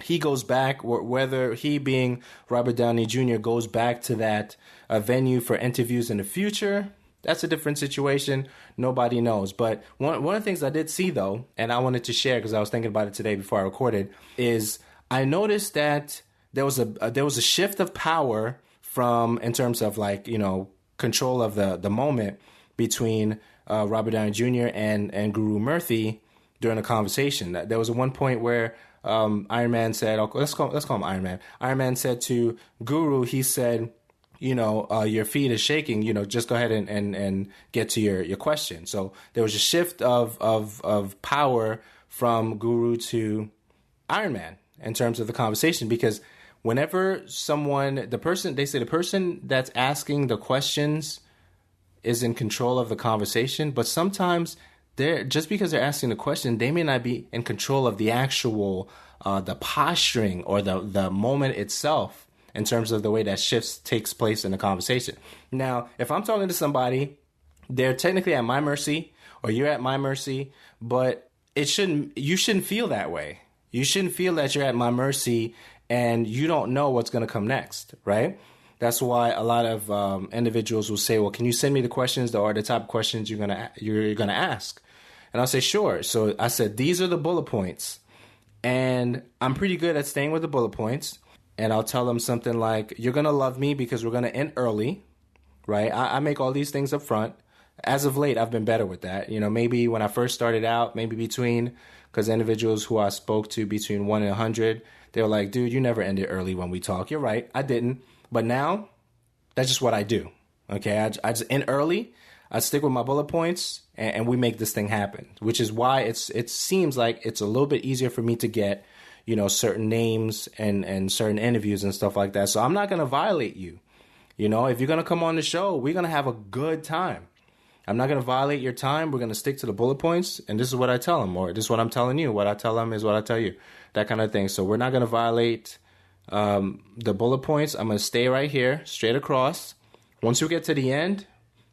A: he goes back, or whether he, being Robert Downey Jr., goes back to that venue for interviews in the future, that's a different situation. Nobody knows. But one of the things I did see, though, and I wanted to share because I was thinking about it today before I recorded, is I noticed that there was a shift of power from, in terms of control of the moment between Robert Downey Jr. and Guru-Murthy during a conversation. There was one point where Iron Man said, let's call him Iron Man. Iron Man said to Guru, he said, your feet is shaking, just go ahead and get to your question. So there was a shift of power from Guru to Iron Man in terms of the conversation, because whenever the person that's asking the questions is in control of the conversation, but sometimes just because they're asking the question, they may not be in control of the actual the posturing or the moment itself in terms of the way that shifts takes place in the conversation. Now, if I'm talking to somebody, they're technically at my mercy, or you're at my mercy, but you shouldn't feel that way. You shouldn't feel that you're at my mercy and you don't know what's going to come next, right? That's why a lot of individuals will say, well, can you send me the questions or the type of questions you're gonna ask? And I'll say, sure. So I said, these are the bullet points. And I'm pretty good at staying with the bullet points. And I'll tell them something like, you're going to love me because we're going to end early, right? I make all these things up front. As of late, I've been better with that. Maybe when I first started out, because individuals who I spoke to between 1 and 100, they were like, dude, you never ended early when we talk. You're right. I didn't. But now, that's just what I do. Okay, I just end early. I stick with my bullet points, and we make this thing happen. Which is why it seems like it's a little bit easier for me to get, certain names and certain interviews and stuff like that. So I'm not going to violate you. If you're going to come on the show, we're going to have a good time. I'm not going to violate your time. We're going to stick to the bullet points, and this is what I tell them, or this is what I'm telling you. What I tell them is what I tell you, that kind of thing. So we're not going to violate the bullet points. I'm going to stay right here, straight across. Once you get to the end,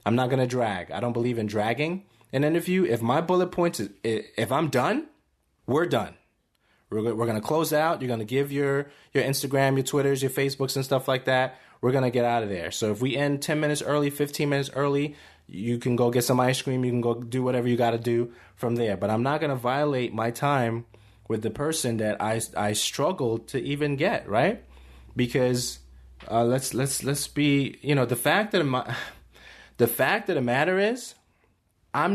A: I'm not going to drag. I don't believe in dragging an interview. If my bullet points, if I'm done, we're done. We're going to close out. You're going to give your Instagram, your Twitters, your Facebooks and stuff like that. We're going to get out of there. So if we end 10 minutes early, 15 minutes early, you can go get some ice cream. You can go do whatever you got to do from there. But I'm not going to violate my time with the person that I struggled to even get, right? Because let's be, the fact of the matter is, I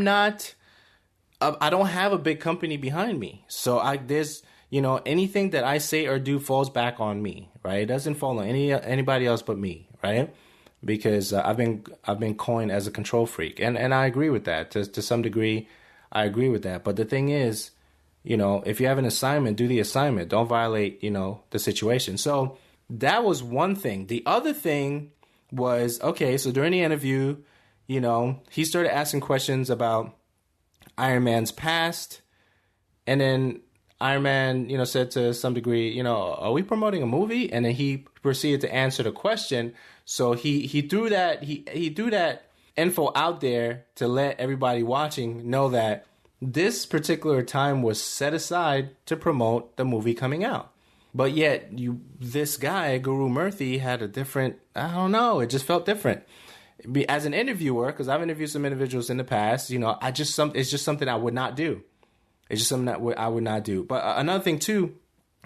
A: don't have a big company behind me. So there's anything that I say or do falls back on me, right? It doesn't fall on anybody else but me, right? Because I've been coined as a control freak, and I agree with that to some degree. I agree with that, but the thing is, if you have an assignment, do the assignment. Don't violate, the situation. So that was one thing. The other thing was, okay, so during the interview, he started asking questions about Iron Man's past, and then Iron Man, said to some degree, are we promoting a movie? And then he proceeded to answer the question. So he threw that he threw that info out there to let everybody watching know that this particular time was set aside to promote the movie coming out. But yet this guy, Guru-Murthy, had a different, I don't know, it just felt different. As an interviewer, because I've interviewed some individuals in the past, it's just something I would not do. It's just something that I would not do. But another thing too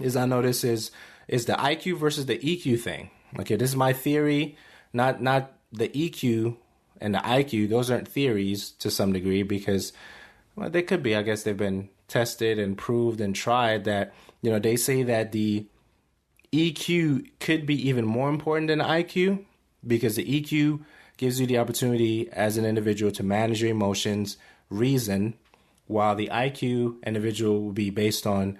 A: is I notice is the IQ versus the EQ thing. Okay, this is my theory, not the EQ and the IQ. Those aren't theories to some degree because, well, they could be. I guess they've been tested and proved and tried that, they say that the EQ could be even more important than the IQ because the EQ gives you the opportunity as an individual to manage your emotions, reason, while the IQ individual will be based on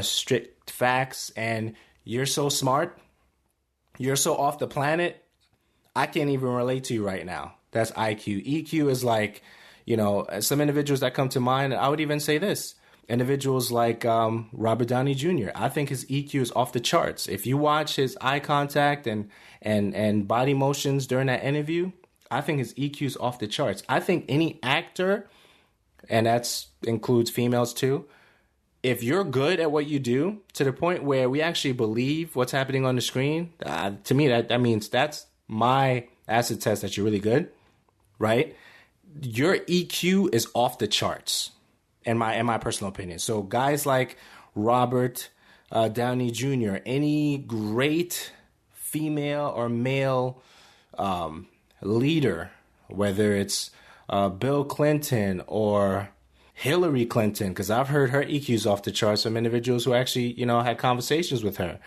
A: strict facts. And you're so smart, you're so off the planet, I can't even relate to you right now. That's IQ. EQ is like, some individuals that come to mind, I would even say this. Individuals like Robert Downey Jr., I think his EQ is off the charts. If you watch his eye contact and body motions during that interview, I think his EQ is off the charts. I think any actor, and that includes females too, if you're good at what you do to the point where we actually believe what's happening on the screen, to me, that means that's my acid test that you're really good, right? Your EQ is off the charts, in my personal opinion. So guys like Robert Downey Jr., any great female or male leader, whether it's Bill Clinton or Hillary Clinton, because I've heard her EQ's off the charts from individuals who actually, had conversations with her.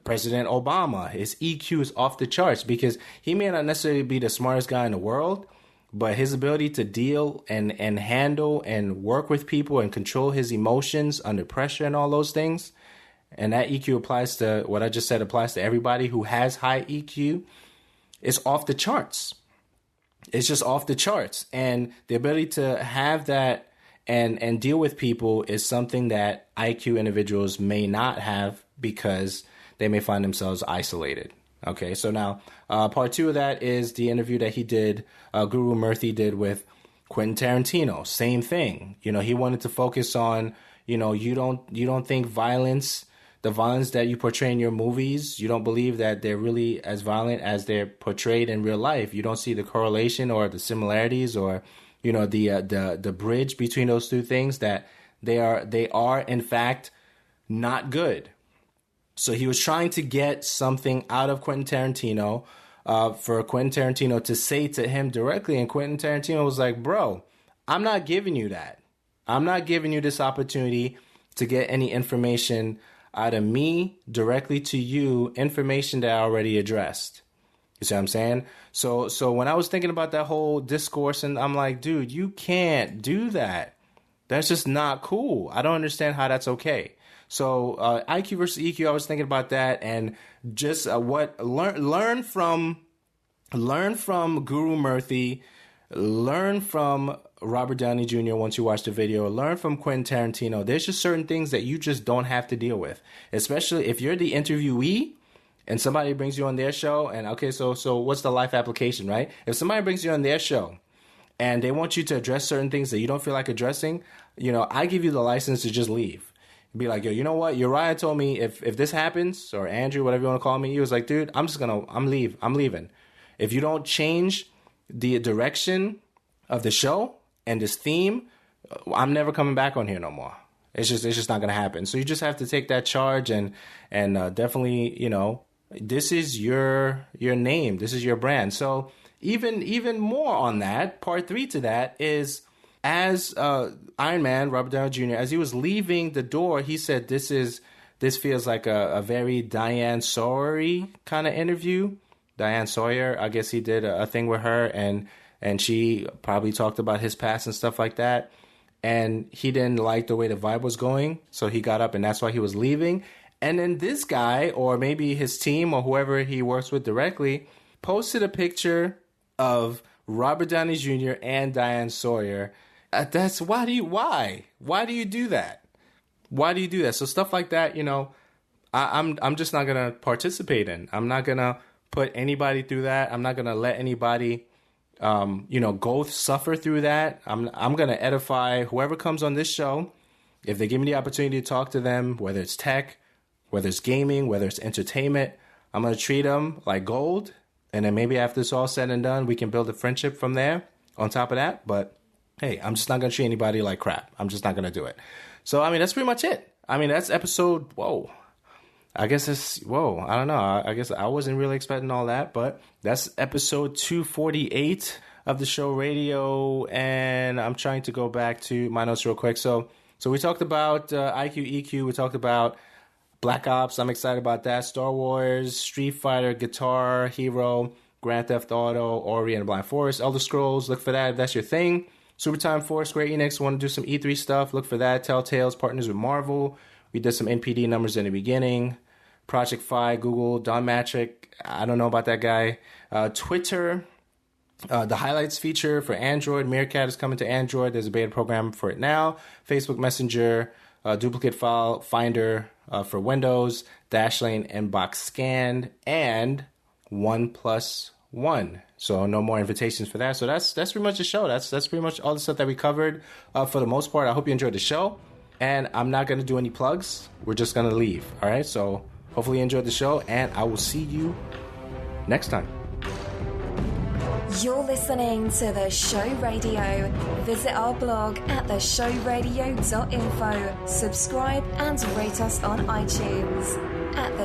A: President Obama, his EQ is off the charts because he may not necessarily be the smartest guy in the world, but his ability to deal and handle and work with people and control his emotions under pressure and all those things. And that EQ applies to what I just said, applies to everybody who has high EQ. It's off the charts. It's just off the charts. And the ability to have that and deal with people is something that IQ individuals may not have because they may find themselves isolated. Okay, so now part 2 of that is the interview that he did, Guru-Murthy did with Quentin Tarantino. Same thing. He wanted to focus on, you don't think the violence that you portray in your movies, you don't believe that they're really as violent as they're portrayed in real life. You don't see the correlation or the similarities or, the bridge between those two things, that they are in fact not good. So he was trying to get something out of Quentin Tarantino for Quentin Tarantino to say to him directly. And Quentin Tarantino was like, bro, I'm not giving you that. I'm not giving you this opportunity to get any information out of me directly to you, information that I already addressed. You see what I'm saying? So when I was thinking about that whole discourse, and I'm like, dude, you can't do that. That's just not cool. I don't understand how that's okay. So IQ versus EQ, I was thinking about that, and just learn from Guru-Murthy, learn from Robert Downey Jr. once you watch the video, learn from Quentin Tarantino. There's just certain things that you just don't have to deal with, especially if you're the interviewee and somebody brings you on their show. And okay, so what's the life application, right? If somebody brings you on their show and they want you to address certain things that you don't feel like addressing, I give you the license to just leave. Be like, yo, you know what? Uriah told me if this happens, or Andrew, whatever you want to call me, he was like, dude, I'm leaving. If you don't change the direction of the show and this theme, I'm never coming back on here no more. It's just not gonna happen. So you just have to take that charge and definitely, this is your name, this is your brand. So even more on that, part 3 to that is, as Iron Man, Robert Downey Jr., as he was leaving the door, he said, this feels like a very Diane Sawyer kind of interview. Diane Sawyer, I guess he did a thing with her, and she probably talked about his past and stuff like that. And he didn't like the way the vibe was going, so he got up, and that's why he was leaving. And then this guy, or maybe his team, or whoever he works with directly, posted a picture of Robert Downey Jr. and Diane Sawyer. Why do you do that? Why do you do that? So stuff like that, I'm just not gonna participate in. I'm not gonna put anybody through that. I'm not gonna let anybody, go suffer through that. I'm gonna edify whoever comes on this show. If they give me the opportunity to talk to them, whether it's tech, whether it's gaming, whether it's entertainment, I'm gonna treat them like gold. And then maybe after it's all said and done, we can build a friendship from there on top of that. But hey, I'm just not going to treat anybody like crap. I'm just not going to do it. So, that's pretty much it. That's episode, I guess I don't know. I guess I wasn't really expecting all that, but that's episode 248 of the show radio. And I'm trying to go back to my notes real quick. So we talked about IQ, EQ. We talked about Black Ops. I'm excited about that. Star Wars, Street Fighter, Guitar Hero, Grand Theft Auto, Ori and the Blind Forest, Elder Scrolls. Look for that if that's your thing. Super Time 4, Square Enix, want to do some E3 stuff. Look for that. Telltale's partners with Marvel. We did some NPD numbers in the beginning. Project Fi, Google, Don Mattrick. I don't know about that guy. Twitter, the highlights feature for Android. Meerkat is coming to Android. There's a beta program for it now. Facebook Messenger, duplicate file finder for Windows, Dashlane inbox scan, and OnePlus 1. So no more invitations for that. So that's pretty much the show. That's pretty much all the stuff that we covered for the most part. I hope you enjoyed the show. And I'm not going to do any plugs. We're just going to leave. All right. So hopefully you enjoyed the show. And I will see you next time.
B: You're listening to The Show Radio. Visit our blog at theshowradio.info. Subscribe and rate us on iTunes. At the